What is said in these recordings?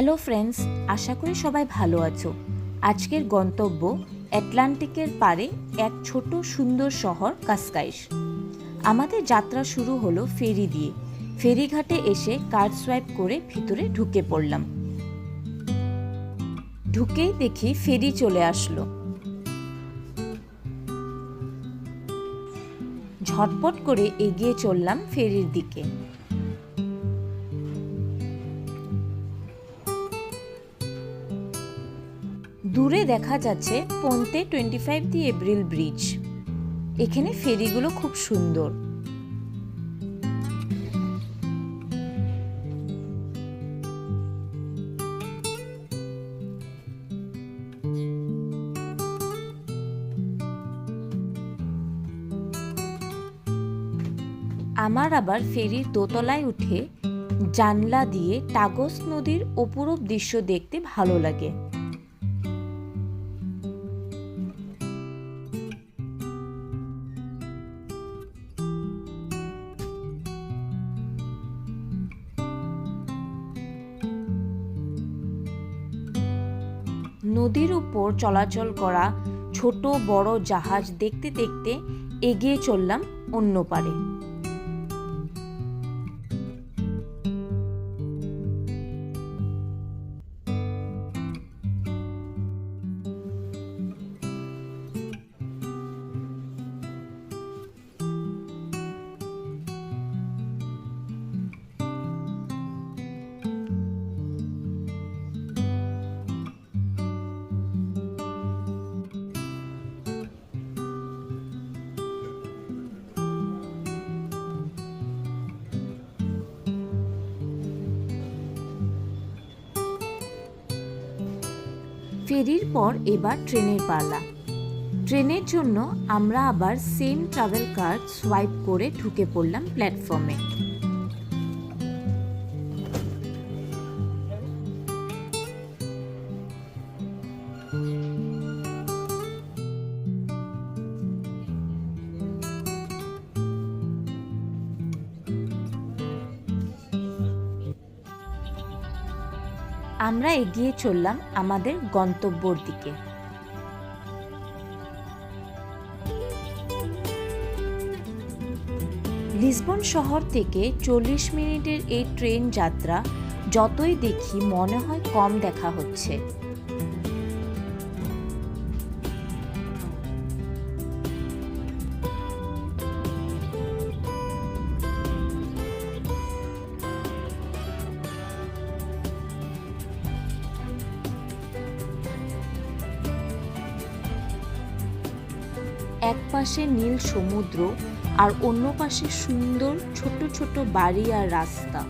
Hello friends, আশা করি সবাই ভালো আছো। আজকের গন্তব্য আটলান্টিকের পারে এক ছোট সুন্দর শহর কাসকাইস। আমাদের যাত্রা শুরু হলো ফেরি দিয়ে। ফেরিঘাটে এসে কার্ড সোয়াইপ করে ভিতরে ঢুকে পড়লাম। ঢুকেই দেখি ফেরি চলে আসলো। ঝটপট করে এগিয়ে চললাম ফেরির দিকে। দূরে দেখা যাচ্ছে পন্তে 25 দি এপ্রিল ব্রিজ। এখানে ফেরিগুলো খুব সুন্দর। আমার আবার ফেরির দোতলায় উঠে জানলা দিয়ে টাগস নদীর অপরূপ দৃশ্য দেখতে ভালো লাগে। নদীর উপর চলাচল করা ছোট বড় জাহাজ দেখতে দেখতে এগিয়ে চললাম অন্য পারে। ফেরির পর এবার ট্রেনের পালা। ট্রেনের জন্য আমরা আবার সেম ট্রাভেল কার্ড সোয়াইপ করে ঢুকে পড়লাম প্ল্যাটফর্মে। আমরা এগিয়ে চললাম আমাদের গন্তব্যর দিকে। লিসবন শহর থেকে 40 মিনিটের এই ট্রেন যাত্রা যতই দেখি মনে হয় কম দেখা হচ্ছে। এক পাশে নীল সমুদ্র আর অন্য পাশে সুন্দর ছোট ছোট বাড়ি আর রাস্তা।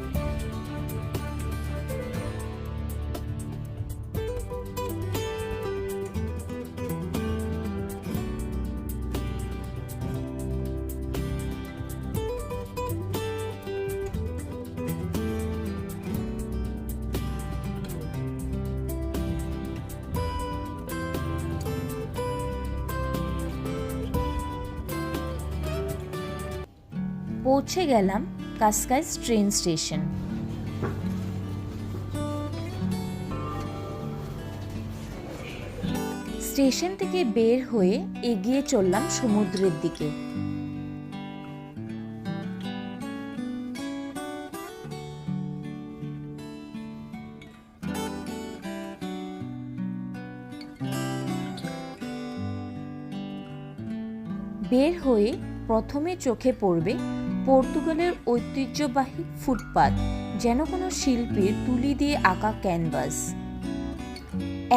পৌঁছে গেলাম কাসকাইস ট্রেন স্টেশন। স্টেশন থেকে বের হয়ে এগিয়ে চললাম সমুদ্রের দিকে। বের হয়ে প্রথমে চোখে পড়বে পর্তুগালের ঐতিহ্যবাহী ফুটপাত, যেন কোনো শিল্পীর তুলি দিয়ে আঁকা ক্যানভাস।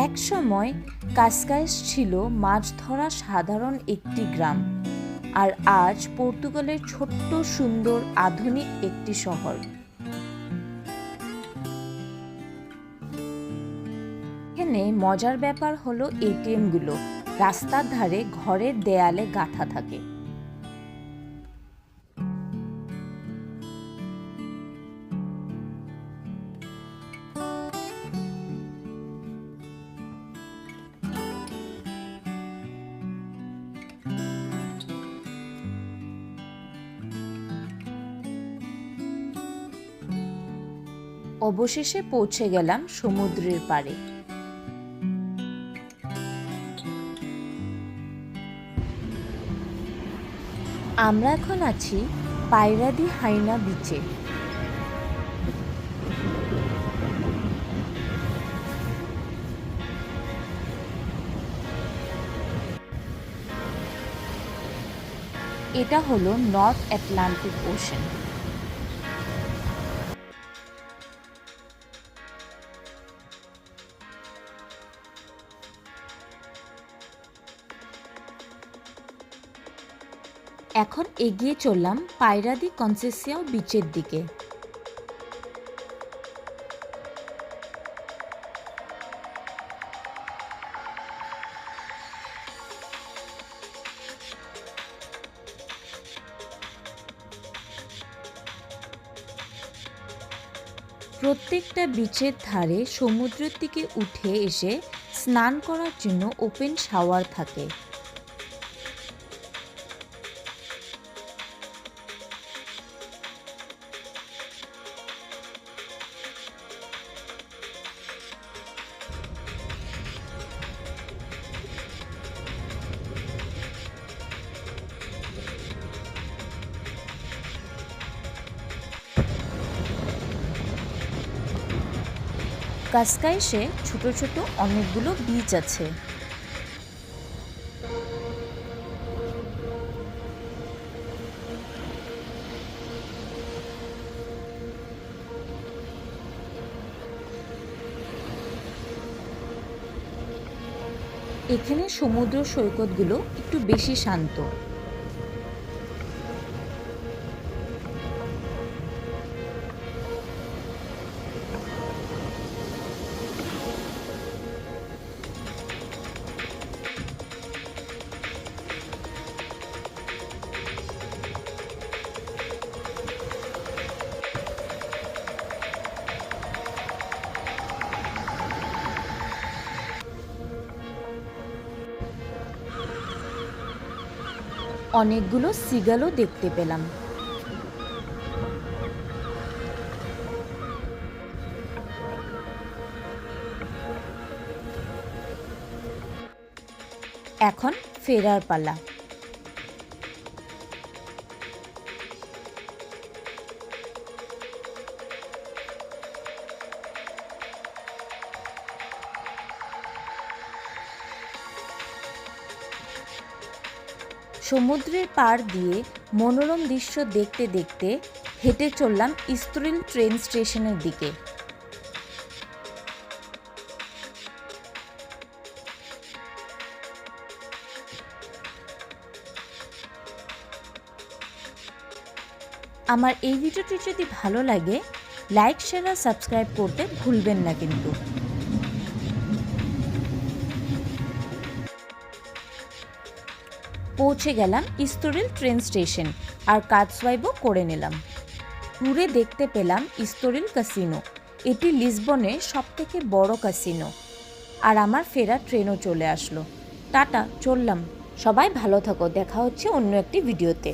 এক সময় কাসকাইস ছিল মাছ ধরা সাধারণ একটি গ্রাম, আর আজ পর্তুগালের ছোট্ট সুন্দর আধুনিক একটি শহর। এখানে মজার ব্যাপার হলো এটিএম গুলো রাস্তার ধারে ঘরের দেয়ালে গাঁথা থাকে। অবশেষে পৌঁছে গেলাম সমুদ্রের পাড়ে। আমরা এখন আছি পায়রা দি হাইনা বিচে। এটা হলো নর্থ আটলান্টিক ওশেন। এখন এগিয়ে চললাম পায়রা দি কনসেসিয়াও বিচের দিকে। প্রত্যেকটা বিচের ধারে সমুদ্রের দিকে উঠে এসে স্নান করার জন্য ওপেন শাওয়ার থাকে। কাসকাইসে ছোট ছোট অনেকগুলো বিচ আছে। এখানে সমুদ্র সৈকতগুলো একটু বেশি শান্ত। অনেকগুলো সিগালও দেখতে পেলাম। এখন ফেরার পালা। সমুদ্রের পাড় দিয়ে মনোরম দৃশ্য দেখতে দেখতে হেঁটে চললাম ইস্ত্রিল ট্রেন স্টেশনের দিকে। আমার এই ভিডিওটি যদি ভালো লাগে লাইক, শেয়ার আর সাবস্ক্রাইব করতে ভুলবেন না কিন্তু। পৌঁছে গেলাম ইস্ত্রিল ট্রেন স্টেশন আর কার্ড সোয়াইপও করে নিলাম। ট্যুরে দেখতে পেলাম ইস্ত্রিল ক্যাসিনো। এটি লিসবনের সবথেকে বড় ক্যাসিনো। আর আমার ফেরার ট্রেনও চলে আসলো। টাটা, চললাম। সবাই ভালো থাকো, দেখা হচ্ছে অন্য একটি ভিডিওতে।